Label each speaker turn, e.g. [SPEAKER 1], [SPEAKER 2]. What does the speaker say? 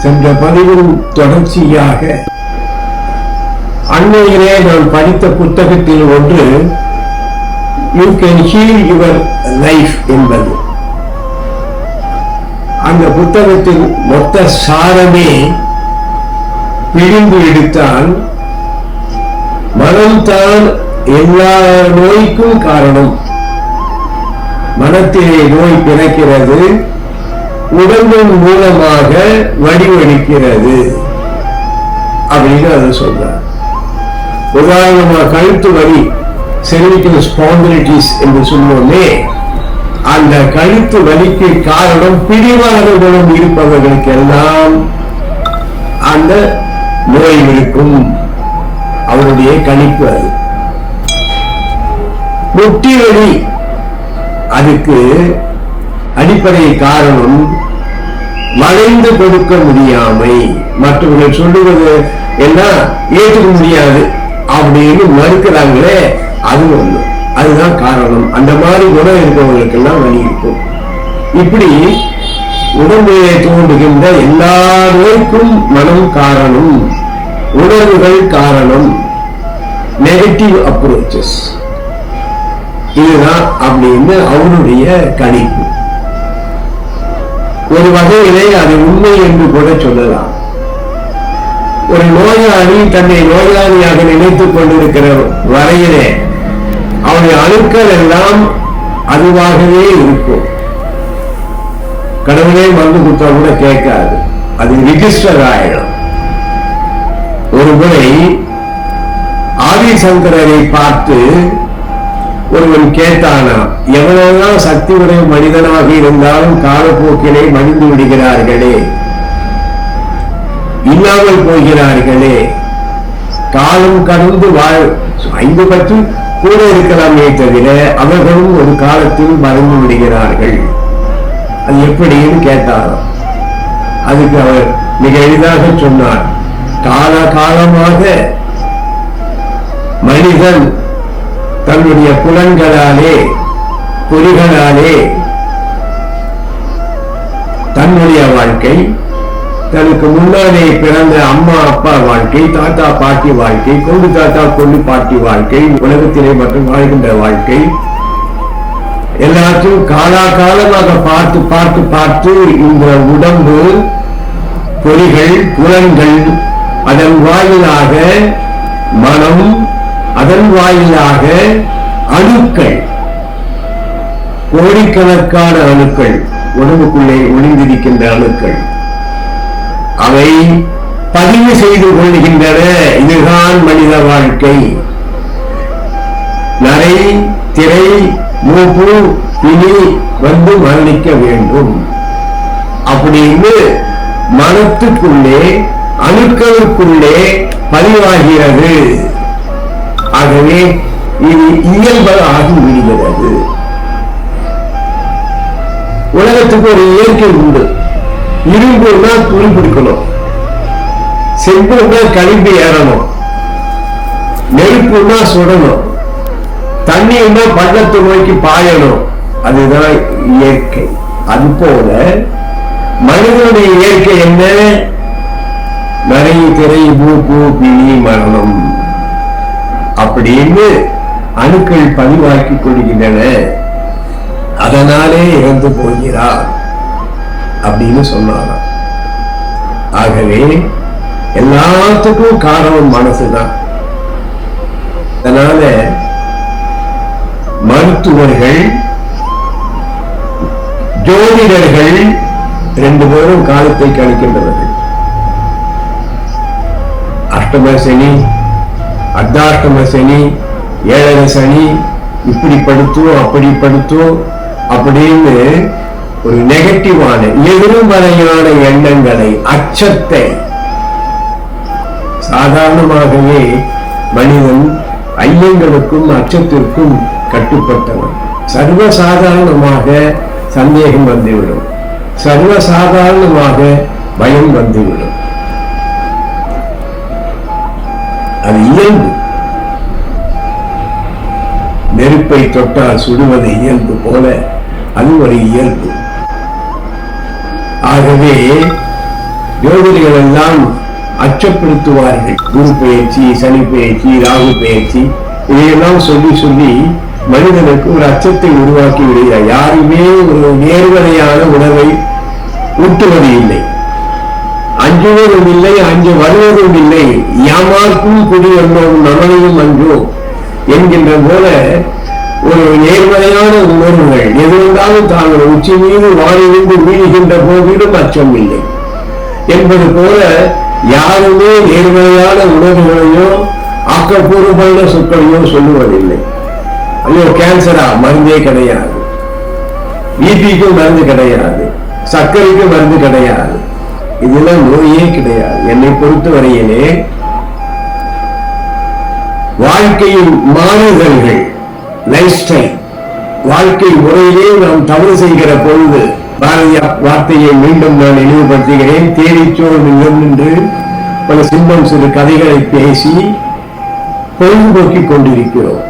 [SPEAKER 1] சென்ற பதிவின் தொடர்ச்சியாக அண்மையிலே நான் படித்த புத்தகத்தில் ஒன்று you can heel your life என்பது. அந்த புத்தகத்தின் மொத்த சாரமே பிரிந்து எடுத்தால் மனம்தான் எல்லா நோய்க்கும் காரணம். மனத்திலே நோய் பிறக்கிறது, உடம்பின் மூலமாக வடிவெடுக்கிறது அப்படின்னு அதை சொல்றார். உதாரணமாக கழுத்து வலி, செர்விக்கல் ஸ்பாண்டிலைட்டிஸ் என்று சொல்லுவோமே, அந்த கழுத்து வலிக்கு காரணம் பிடிவாத குணம் இருப்பவர்களுக்கு எல்லாம் அந்த நோய் இருக்கும். அவருடைய கணிப்பு அது. முட்டி வலி, அதுக்கு அடிப்படை காரணம் வளைந்து கொடுக்க முடியாமை, மற்றவர்கள் சொல்லுவது எல்லாம் ஏற்றுக்க முடியாது அப்படின்னு மறுக்கிறாங்களே, அது ஒண்ணு. அதுதான் காரணம். அந்த மாதிரி குணம் இருக்கிறவங்களுக்கு எல்லாம் வலி இருக்கும். இப்படி உடம்பிலே தோன்றுகின்ற எல்லா நோய்க்கும் மனம் காரணம், உணர்வுகள் காரணம், நெகட்டிவ் அப்ரோச்சஸ் இதுதான் அப்படின்னு அவருடைய கணிப்பு. ஒரு வகையிலே அது உண்மை என்று கூட சொல்லலாம். ஒரு நோயாளி தன்னை நோயாளியாக நினைத்துக் கொண்டிருக்கிற வரையிலே அவனுடைய அணுக்கள் எல்லாம் அதுவாகவே இருக்கும். கடவுளே மருந்து கொடுத்தா கூட கேட்காது, அது ரிஜிஸ்டர் ஆயிடும். ஒரு முறை ஆதிசங்கரரை பார்த்து ஒருவன் கேட்டானா, எவ்வளவுதான் சக்தி உடைய மனிதனாக இருந்தாலும் காலப்போக்கிலே மடிந்து விடுகிறார்களே, இல்லாமல் போகிறார்களே, காலம் கடந்து 5 கூட இருக்கலாமே தவிர அவர்களும் ஒரு காலத்தில் மறந்து விடுகிறார்கள், அது எப்படின்னு கேட்டாராம். அதுக்கு அவர் மிக எளிதாக சொன்னார், காலகாலமாக மனிதன் தன்னுடைய புலன்களாலே பொறிகளாலே தன்னுடைய வாழ்க்கை, தனக்கு முன்னாலே பிறந்த அம்மா அப்பா வாழ்க்கை, தாத்தா பாட்டி வாழ்க்கை, கொண்டு தாத்தா கொண்டு பாட்டி வாழ்க்கை, உலகத்திலே மற்றும் வாழ்கின்ற வாழ்க்கை எல்லாத்தையும் காலாகாலமாக பார்த்து பார்த்து பார்த்து இந்த உடம்பு, பொறிகள், புலன்கள், அதன் வாயிலாக மனம், அதன் வாயிலாக அணுக்கள், கோடிக்கணக்கான அணுக்கள், உடம்புக்குள்ளே ஒளிந்திருக்கின்ற அணுக்கள், அவை பதிவு செய்து கொள்கின்றன. இதுதான் மனித வாழ்க்கை. நரை, திரை, மூப்பு, பிணி வந்து மரணிக்க வேண்டும் அப்படின்னு மனத்துக்குள்ளே அணுக்களுக்குள்ளே பதிவாகிறது. ஆகவே இது இயல்பாகி விடுகிறது. உலகத்துக்கு ஒரு இயற்கை உண்டு. இரும்புனா துணி பிடிக்கணும், செம்புனா கழிம்பு ஏறணும், நெருப்புனா சுடணும், தண்ணின்னா பள்ளத்தை நோக்கி பாயணும். அதுதான் இயற்கை. அது போல மனிதனுடைய இயற்கை என்ன? நரை, திரை, மூப்பு, பிணி, மரணம் அப்படின்னு அணுக்கள் பதிவாக்கி கொள்கின்றன. அதனாலே இறந்து போகிறார் அப்படின்னு சொன்னாராம். ஆகவே எல்லாத்துக்கும் காரணம் மனசுதான். அதனால மருத்துவர்கள், ஜோதிடர்கள் 2 பேரும் காலத்தை கழிக்கின்றவர்கள். அஷ்டம சனி, அர்த்தாஷ்டம சனி, 7 சனி, இப்படி படுத்தும் அப்படி படுத்தும் அப்படின்னு ஒரு நெகட்டிவான எதிர்மறையான எண்ணங்களை, அச்சத்தை, சாதாரணமாகவே மனிதன் ஐயங்களுக்கும் அச்சத்திற்கும் கட்டுப்பட்டவன். சர்வசாதாரணமாக சந்தேகம் வந்துவிடும், சர்வசாதாரணமாக பயம் வந்துவிடும். அது இயல்பு. நெருப்பை தொட்டால் சுடுவது இயல்பு போல அது ஒரு இயல்பு. ஆகவே ஜோதிடர்கள் எல்லாம் அச்சப்படுத்துவார்கள். குரு பெயர்ச்சி, சனி பெயர்ச்சி, ராகு பெயர்ச்சி இதையெல்லாம் சொல்லி சொல்லி மனிதனுக்கு ஒரு அச்சத்தை உருவாக்கி விடுகிறார். யாருமே ஒரு நேர்வரையான உணவை ஊட்டுவது இல்லை, அஞ்சுவதும் இல்லை, அஞ்சு வருவதும் இல்லை. யாமார்க்கும் குடி வந்தோம் நமனையும் அன்றோ என்கின்ற போல ஒரு நேர்மறையான உணர்வுகள் எது வந்தாலும் தாங்கள் உச்சி மீது வாழிருந்து வீழ்கின்ற போதிலும் அச்சம் இல்லை என்பது போல யாருமே நேர்மறையான உணர்வுகளையோ ஆக்கப்பூர்வமான சொற்களையோ சொல்லுவதில்லை. ஐயோ கேன்சரா, மருந்தே கிடையாது. பிபிக்கும் மருந்து கிடையாது, சர்க்கரைக்கு மருந்து கிடையாது, இதெல்லாம் நோயே கிடையாது. என்னை பொறுத்தவரையிலே வாழ்க்கையின் மாறுதல்கள், லைஃப் ஸ்டைல், வாழ்க்கை முறையிலே நாம் தவறு செய்கிற பொழுது பாரதியார் வார்த்தையை மீண்டும் நான் நினைவுபடுத்துகிறேன். தேடிச்சோர் நிலம் என்று பல சிம்பம் சிறு கதைகளை பேசி பொழுதுபோக்கிக் கொண்டிருக்கிறோம்.